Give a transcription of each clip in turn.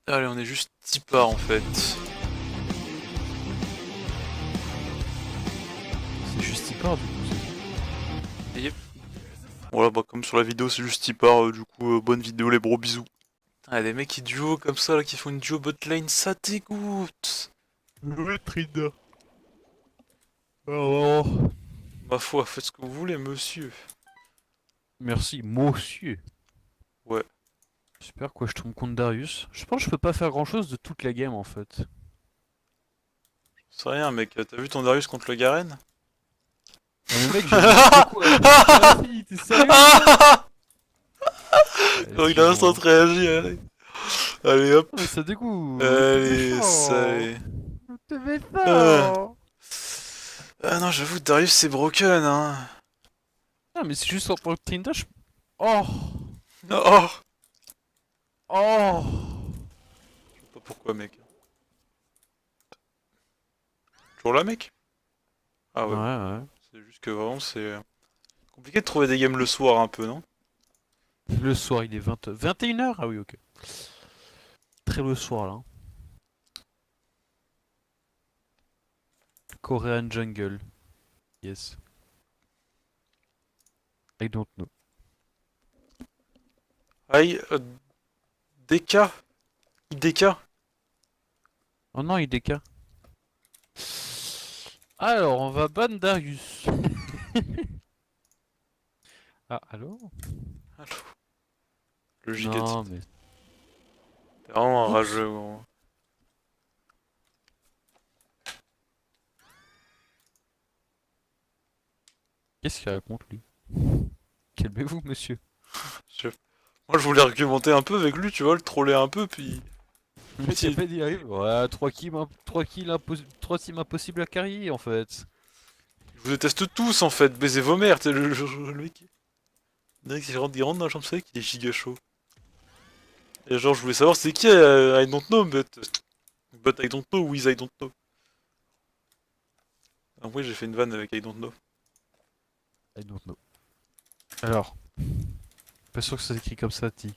Allez, on est juste 10 parts en fait. C'est juste hyper du coup. Et yep. Voilà, bah comme sur la vidéo, c'est juste 10 parts, du coup, bonne vidéo les bros, bisous. Ah, des mecs qui duo comme ça, là, qui font une duo botlane, ça dégoûte. Ouais, Trina. Alors, Ma foi, faites ce que vous voulez, monsieur. merci, monsieur. Ouais. Super quoi, je tombe contre Darius. Je pense que je peux pas faire grand chose de toute la game en fait. C'est rien, mec, t'as vu ton Darius contre le Garen? Ah mais mec, j'ai mis double coup à la Vas-y, t'es sérieux toi? Oh, il a instant Excuse-moi. réagi, allez. Allez hop. Ah mais ça dégoûte, t'es Allez, méchant. ça. T'es Euh. méchant. Ah non, j'avoue, Darius c'est broken, hein. Ah mais c'est juste en tant que Trinda, je... Oh. Oh! Oh. Je sais pas pourquoi, mec. Toujours là, mec? Ah Ouais, ouais, bon. ouais. C'est juste que vraiment, c'est compliqué de trouver des games le soir un peu, non? Le soir, il est 21 h. Ah oui, ok. Très le soir là. Korean Jungle. Yes. I don't know. Aïe, DK? IDK? Oh non, IDK. Alors, on va ban Darius. Ah, allô? Allô? Le gigatype. Non, mais... T'es vraiment un Oups. rageux, gros. Qu'est-ce qu'il raconte, lui? Calmez-vous, monsieur. Je- Moi, je voulais argumenter un peu avec lui, tu vois, le troller un peu, puis... Le mec, Puis il a il... pas dit arrive. Ouais, 3 kills, 3 teams impossibles à carry, en fait. Je vous déteste tous, en fait, baisez vos mères, t'es le mec... Le mec, il rentre dans la chambre, c'est qu'il est giga chaud. Et genre, je voulais savoir c'est qui, I don't know, but I don't know, with I don't know. Après, j'ai fait une vanne avec I don't know. I don't know. Alors, pas sûr que ça s'écrit comme ça, Ti.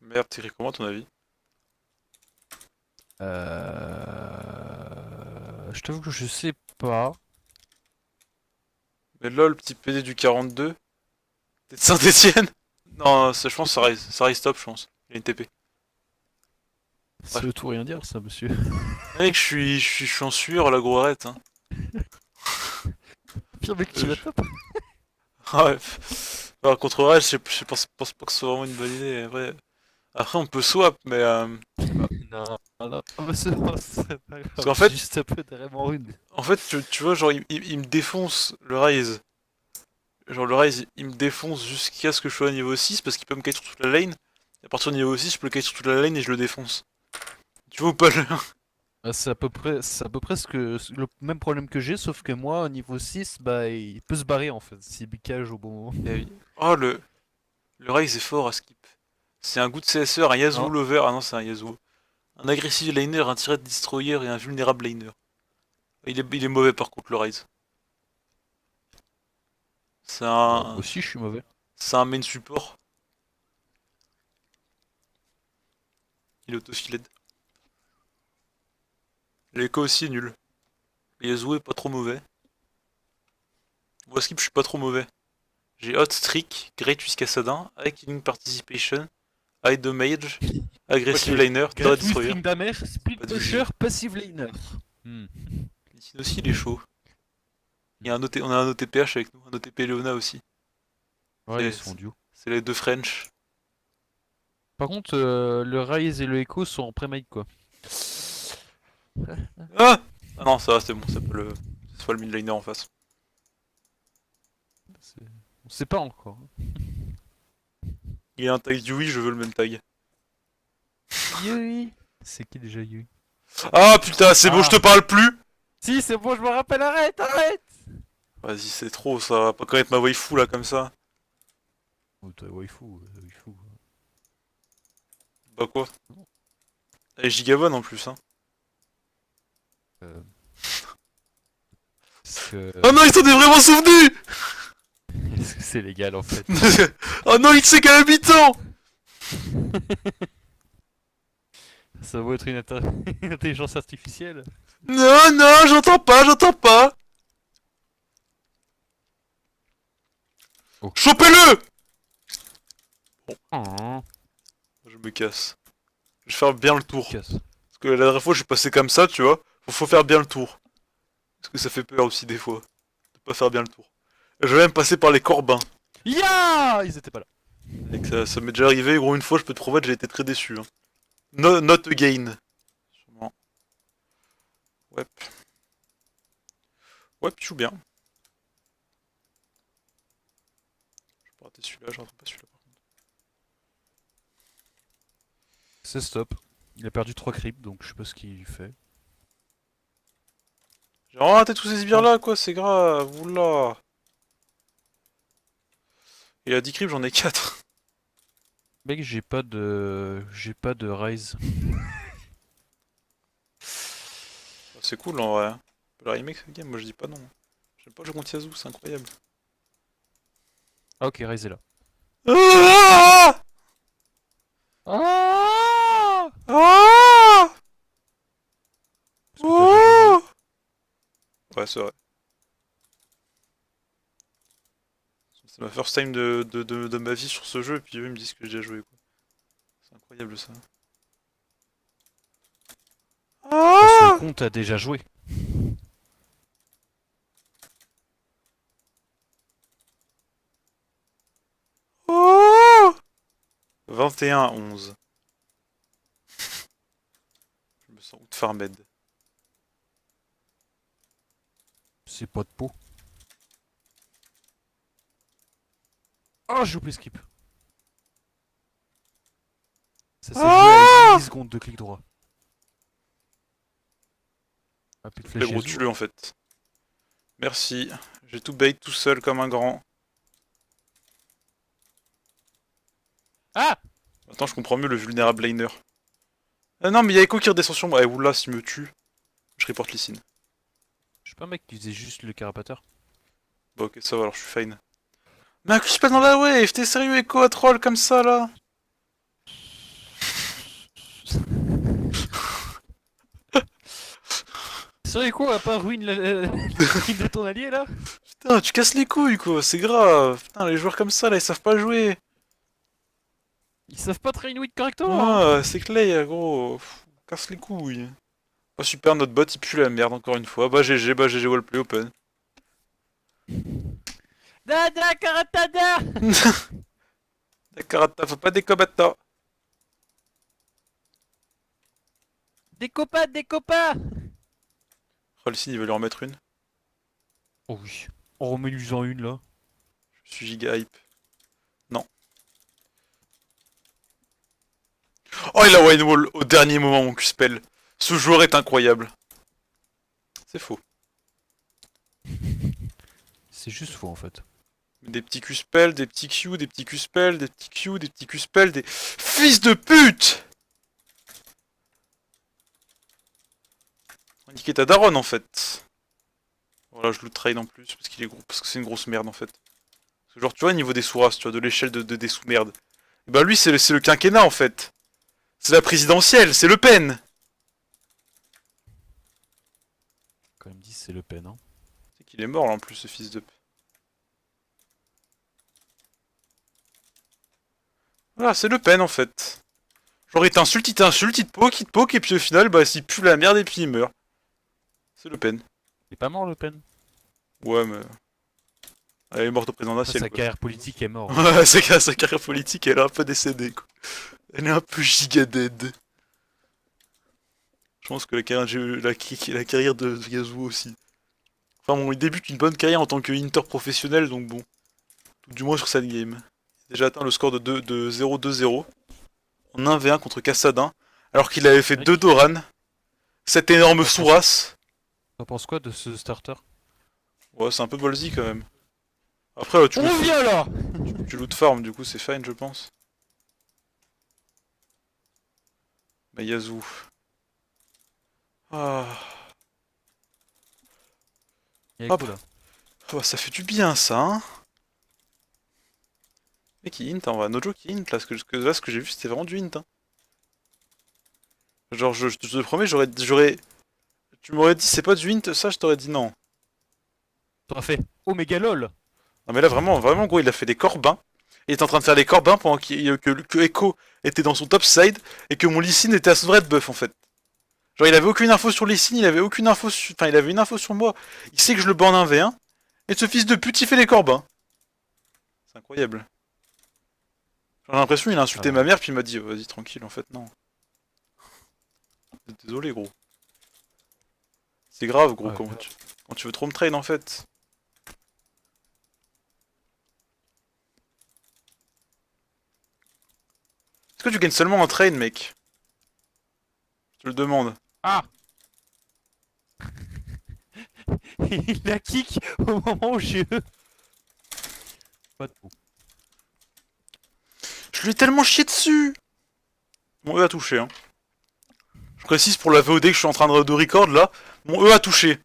Merde, Thierry, comment à ton avis? Je t'avoue que je sais pas. Mais lol, petit PD du 42. T'es de Saint-Etienne? Non, je pense que ça rise top, je pense. Il y a une TP. Ça Bref. veut tout rien dire, ça, monsieur. Mec, je suis en sueur, la gros arrête, hein. Pire mec, tu Euh, la je- tapes. Ah ouais. Alors, contre Rage, je pense pas que ce soit vraiment une bonne idée. Après on peut swap, mais Non, non, mais c'est bon, c'est pas parce grave. qu'en J'ai fait, juste un peu vraiment rude. tu vois, genre, il me défonce le Raze. Genre, le Raze, il me défonce jusqu'à ce que je sois à niveau 6 parce qu'il peut me kite sur toute la lane. Et à partir du niveau 6 je peux le kite sur toute la lane et je le défonce. Tu vois ou pas le. Ah, c'est à peu près le même problème que j'ai, sauf que moi, au niveau 6 bah, il peut se barrer en fait, s'il bicage au bon moment. Eh oui. Oh, le Raze est fort à skip. C'est un good CSR, un Yasuo Non, lover. Ah non, c'est un Yasuo. Un agressif laner, un tirette destroyer et un vulnérable laner. Il est mauvais par contre, le Raze. C'est bah, moi un. aussi je suis mauvais. C'est un main support. Il est auto-filled. L'Echo aussi est nul. Yasuo est pas trop mauvais. Moi, skip, je suis pas trop mauvais. J'ai Hot Streak, Great Whisk Cassadin, High Killing Participation, High Damage, Ok. Aggressive Liner, Turret Great Destroyer. Whistling Damage, Split Pas de Pusher, vision. Passive Laner. Hmm. Ici aussi, il est chaud. Il y a on a un OTPH avec nous, un OTP Leona aussi. Ouais, ils C'est sont en duo. c'est les deux French. Par contre, le Rise et le Echo sont en pré quoi. Ah, ah non, ça va, c'est bon, c'est pas le mid laner en face. C'est- On sait pas encore. Il y a un tag Yui, je veux le même tag. Yui. C'est qui déjà Yui? Ah putain, c'est bon, je Ah. te parle plus. Si, c'est bon, je me rappelle, arrête, arrête! Vas-y, c'est trop, ça va pas connaître ma waifu là comme ça. Oh, t'as waifu, waifu. Bah quoi? Elle est gigabonne en plus, hein. Euh, Est-ce que... Oh non, il s'en est vraiment souvenu. Est-ce que c'est légal en fait? Oh non, il sait qu'à habitant. Ça va être une intelligence artificielle. Non, non, j'entends pas, j'entends pas. Oh. Chopez-le! Oh, Je me casse. Je vais faire bien le tour. casse. Parce que la dernière fois, je suis passé comme ça, tu vois. Faut faire bien le tour. Parce que ça fait peur aussi des fois. De pas faire bien le tour. Je vais même passer par les corbins. Ya! Ils étaient pas là. Et que ça m'est déjà arrivé, gros, une fois, je peux te promettre, j'ai été très déçu. Hein. Not again. Sûrement. Ouais. Ouais, tu joues bien. Je peux rater celui-là, je rate pas celui-là par contre. C'est stop. Il a perdu 3 creeps, donc je sais pas ce qu'il fait. J'ai vraiment raté tous ces sbires-là, quoi, c'est grave. Oula. Et à 10 creeps, j'en ai 4. Mec, j'ai pas de... J'ai pas de rise. C'est cool en vrai. On peut la remake cette game, moi je dis pas non. J'aime pas jouer contre Yazoo, c'est incroyable. Ah ok, rise est là. Ah Ah! ah Parce que toi, j'ai joué. Ouais, c'est vrai. C'est ma first time de ma vie sur ce jeu, et puis eux ils me disent que j'ai déjà joué, quoi. C'est incroyable ça. Enfin, son Ah compte a déjà joué. oh 21-11. Je me sens outfarmed. C'est pas de peau. Ah, j'ai oublié skip. Ça s'est joué à Ah 10 secondes de clic droit. Ah, plus de Les flèche gros, Yazoo. tue-le en fait. Merci. J'ai tout bait tout seul comme un grand. Ah! Maintenant je comprends mieux le vulnérable laner. Ah non mais y'a Echo qui redescend sur moi. Eh oula s'il me tue. Je reporte Lysine. Je sais pas, mec, qui faisait juste le carapateur. Bah ok ça va alors je suis fine. Mais accuse pas dans la wave, t'es sérieux Echo à troll comme ça là? Sérieux quoi, à pas ruine la kill de ton allié là? Putain tu casses les couilles quoi, c'est grave. Putain les joueurs comme ça là ils savent pas jouer. Ils savent pas train win correctement, hein? Ah c'est clair gros. Pff, casse les couilles. Oh super notre bot il pue la merde encore une fois. Bah GG wallplay open. Dada Karatada! D'accord, faut pas décombattre. Des copains, des copains! Rolsine il va lui en mettre une. Oh oui. On remet lui en une là. Je suis giga hype. Non. Oh il a wine wall au dernier moment mon Q-spell. Ce joueur est incroyable. C'est faux. C'est juste faux en fait. Des petits Q-spells, des petits Q, des petits Q-spells, des petits Q, des petits Q-spells, des... Fils de pute! Niquer ta daronne en fait. Voilà, je le trade en plus parce qu'il est gros, parce que c'est une grosse merde en fait. Parce que genre tu vois au niveau des sous-races, tu vois, de l'échelle des sous-merdes. Et bah lui c'est le quinquennat en fait. C'est la présidentielle, c'est Le Pen. Quand même dit c'est Le Pen, hein. C'est qu'il est mort là en plus ce fils de... Voilà, c'est Le Pen en fait. Genre il t'insulte, il te poke, et puis au final, bah s'il pue la merde et puis il meurt. C'est Le Pen. Il est pas mort Le Pen. Ouais mais... Elle est morte au président Enfin, national sa quoi. carrière politique est morte. Ouais, sa carrière politique, elle est un peu décédée quoi. Elle est un peu giga dead. Je pense que la carrière de Yasuo aussi. Enfin bon, il débute une bonne carrière en tant que Inter professionnel, donc bon. Tout du moins sur cette game. Il a déjà atteint le score de 0-2-0. En 1v1 contre Kassadin. Alors qu'il avait fait Mec, 2 Doran. Cette énorme T'en penses- sourasse. T'en penses quoi de ce starter? Ouais, c'est un peu ballsy quand même. Après, On revient là! tu loot farm, du coup c'est fine, je pense. Bah, Yazoo. Ah. Il est Hop. cool là. Ah bah, ça fait du bien ça, hein. Mec, il int en vrai. Nojo qui int là, là, ce que j'ai vu c'était vraiment du int. Hein. Genre, je te promets, j'aurais. Tu m'aurais dit c'est pas du int, ça, je t'aurais dit non. T'auras fait Omega LOL. Non, mais là, vraiment, vraiment, gros, il a fait des corbins. Il était en train de faire des corbins pendant que Echo était dans son top side et que mon Lee Sin était à son red buff en fait. Genre, il avait aucune info sur Lee Sin, il avait aucune info sur. Enfin, il avait une info sur moi. Il sait que je le bats en 1v1. Et ce fils de pute, il fait les corbins. C'est incroyable. J'ai l'impression qu'il a insulté ma mère, puis il m'a dit, vas-y, tranquille, en fait, non. Désolé, gros. C'est grave, gros, Ouais, quand tu veux trop me trade, en fait. Est-ce que tu gagnes seulement en trade, mec? Je te le demande. Ah. Il a kick au moment où j'ai eu. Pas de coup. Je lui ai tellement chié dessus. Mon E a touché, hein. Je précise pour la VOD que je suis en train de record, là. Mon E a touché.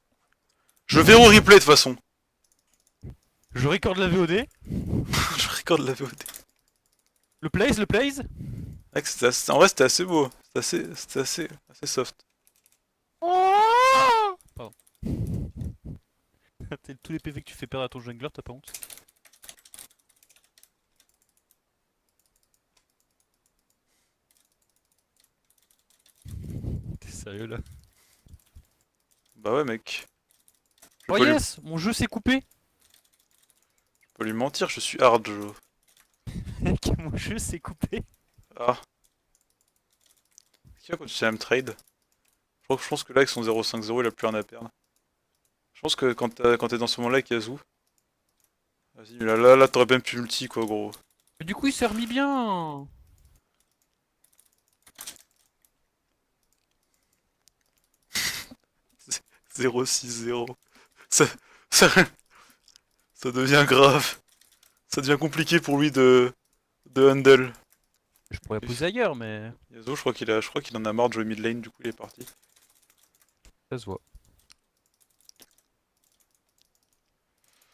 Je verrai au replay, de toute façon. Je recorde la VOD. Je record la VOD. Le plays, le plays. Mec, en vrai, c'était assez beau. C'était assez soft. Oh pardon. Tous les PV que tu fais perdre à ton jungler, t'as pas honte? T'es sérieux là? Bah ouais, mec. Oh yes, mon jeu s'est coupé. Je peux lui mentir, je suis hard, Joe. Mec, mon jeu s'est coupé. Ah. Qui a continué à me trade? Je pense que là, avec son 0-5-0, il a plus rien à perdre. Je pense que quand t'es dans ce moment-là avec Yazoo. Vas-y, là t'aurais même pu multi, quoi, gros. Mais du coup, il s'est remis bien. 0-6-0. Ça, ça, ça devient grave. Ça devient compliqué pour lui de handle. Je pourrais poser ailleurs, mais Yasuo, je crois qu'il en a marre de jouer mid lane, du coup il est parti. ça se voit.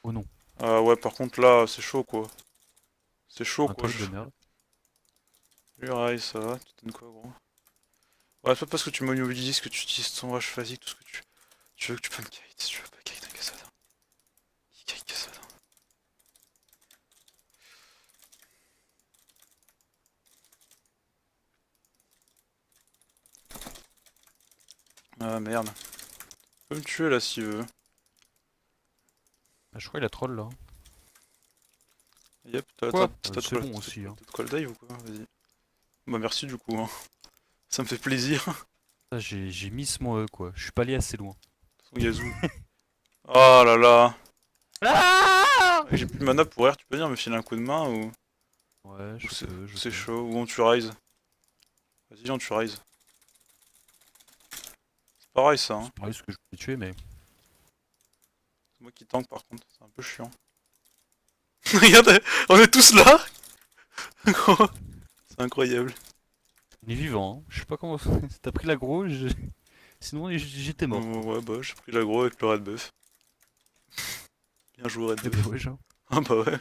Oh non. Ah ouais, par contre là, c'est chaud quoi. C'est chaud Un quoi. troll de merde. Rai, ça va, tu donnes quoi gros? Ouais, c'est pas parce que tu m'immobilises que tu utilises ton rush physique, tout ce que tu veux que tu peux me kite, si tu veux pas kite un Cassada. Il kite Cassada. Ah merde. Tu peux me tuer là s'il veut. Ah, je crois qu'il a troll là. Yep, Quoi t'as c'est bon aussi. Hein. de quoi le dive ou quoi? Vas-y. Bah merci du coup, hein. Ça me fait plaisir. Ah, j'ai miss moi quoi. Je suis pas allé assez loin. Son Yazoo. Oh là là. Ah J'ai plus de mana pour R, tu peux venir me filer un coup de main ou ouais, je peux. c'est chaud, ou on tue Rise. Vas-y, on tue Rise. C'est pareil ça, hein. C'est pareil ce que je voulais tuer, mais. C'est moi qui tank par contre, c'est un peu chiant. Regarde, on est tous là. C'est incroyable. On est vivant, hein. Je sais pas comment. T'as pris l'aggro, sinon j'étais mort. Ouais, bah j'ai pris l'aggro avec le red buff. Bien joué red Eh buff. bah ouais, genre. Ah bah ouais.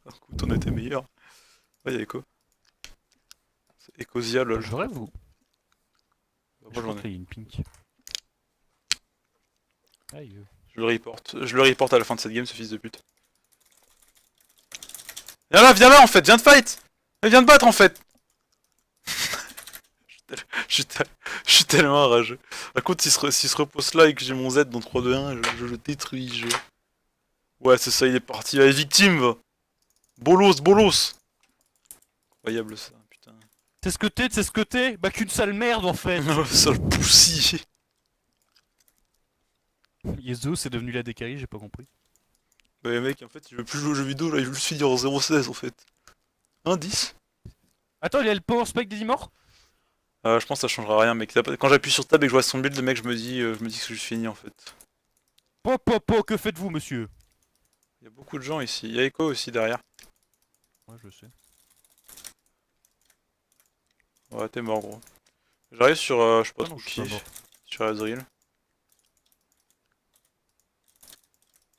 Écoute, on était meilleur. Ouais, y'a Echo. C'est Echosia lol. Je rêve ou. Bah, Je moi crois j'en qu'il ai. y a une pink. Aïe. Je le reporte à la fin de cette game, ce fils de pute. Viens là en fait, viens de fight. Viens de battre en fait. Je suis tellement rageux. Par contre, s'il se repose là et que j'ai mon Z dans 3-2-1, je le détruis. Ouais, c'est ça, il est parti. Allez, victime, va. Bolos, bolos. Incroyable ça, putain. C'est ce que t'es bah qu'une sale merde en fait. Sale poussi. Yezo c'est devenu la décarie, j'ai pas compris. Ouais, mec, en fait, il veut plus jouer aux jeux vidéo, là, il veut juste finir en 0-16 en fait. 1-10. Attends, il y a le power spike des immorts. Je pense que ça changera rien, mec. Quand j'appuie sur tab et que je vois son build, mec, je me dis que c'est juste fini en fait. Que faites-vous monsieur? Il y a beaucoup de gens ici. Il y a Echo aussi derrière. Ouais, je sais. Ouais, t'es mort, gros. J'arrive sur, je sais pas Ah trop non, je suis qui. pas mort. Sur Azriel.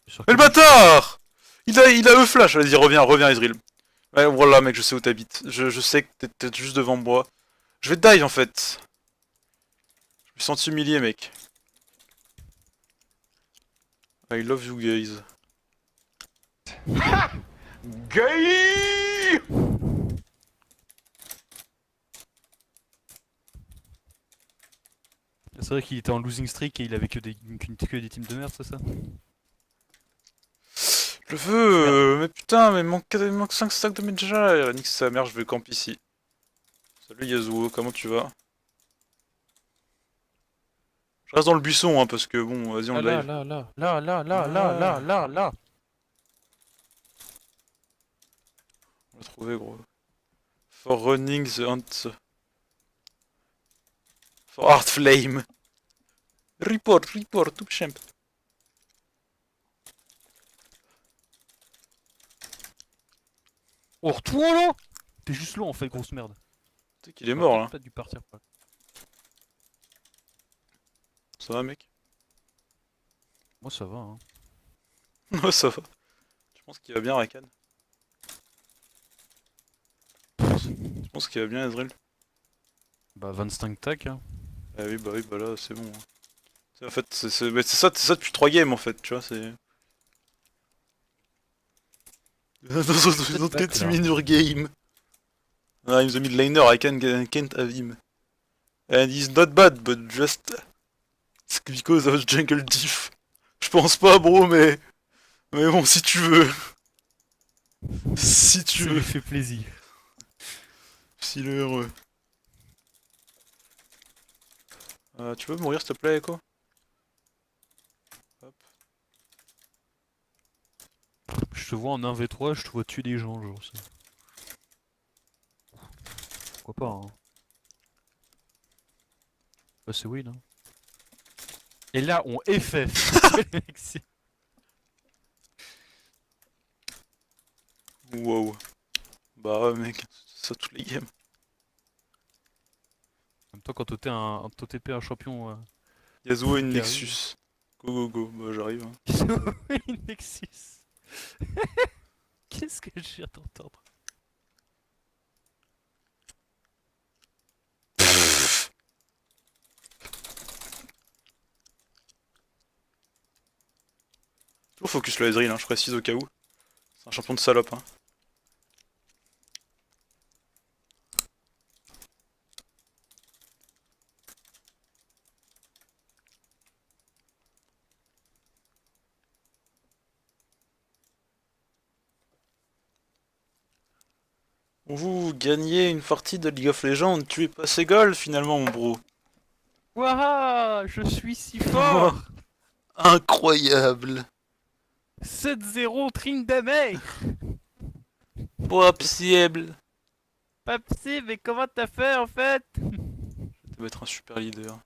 Sur Mais le quel- bâtard! Il a E-flash, vas-y, reviens Ezreal. Ouais, voilà mec, je sais où t'habites. Je sais que t'es juste devant moi. Je vais te dive en fait. me suis senti humilié, mec. I love you guys. Gay. C'est vrai qu'il était en losing streak et il avait que que des teams de merde, c'est ça? Je veux, mais putain, mais il manque 5 stacks de mid déjà. Nique sa mère, je vais camp ici. Salut Yasuo, comment tu vas? Je reste dans le buisson, hein, parce que bon, vas-y, on Là, dive. là, là, là, là, là, là, là, là, là. On l'a trouvé, gros. For running the hunt. For Art Flame. Report, tout champ. Oh, retourne là! T'es juste loin en fait, grosse merde. Tu sais qu'il est mort là. Pas dû partir quoi. Ça va, mec? Moi ça va, hein. Ouais, ça va. Je pense qu'il va bien, Rakan. Je pense qu'il va bien, Ezreal. Bah 25 tac, hein. Ah oui, bah là, c'est bon. Hein. En fait, c'est ça depuis 3 games en fait, tu vois, c'est. Don't get him in your game. Ah, I'm the mid laner, I can't have him. And he's not bad, but just. It's because of jungle diff. Je pense pas, bro, mais. Mais bon, si tu veux. Si tu Ça veux. lui fait plaisir. S'il est heureux. Tu peux mourir s'il te plaît, Echo? Hop. Je te vois en 1v3, je te vois tuer des gens, genre ça. Pourquoi pas, hein. Bah c'est win, hein. Et là, on FF. Wow. Bah ouais, mec, c'est ça toutes les games. En même temps, quand t'es un champion. Yasuo et une Qui Nexus. Go go go, bah j'arrive. Hein. Nexus. Qu'est-ce que je viens d'entendre? Toujours focus le Ezreal, hein, je précise au cas où. C'est un champion de salope. Hein. Vous gagnez une partie de League of Legends, tu es passé gold finalement, mon bro. Waouh, je suis si fort. Incroyable. 7-0 tring damage. Possible. Papsi, mais comment t'as fait en fait? Ça va être un super leader.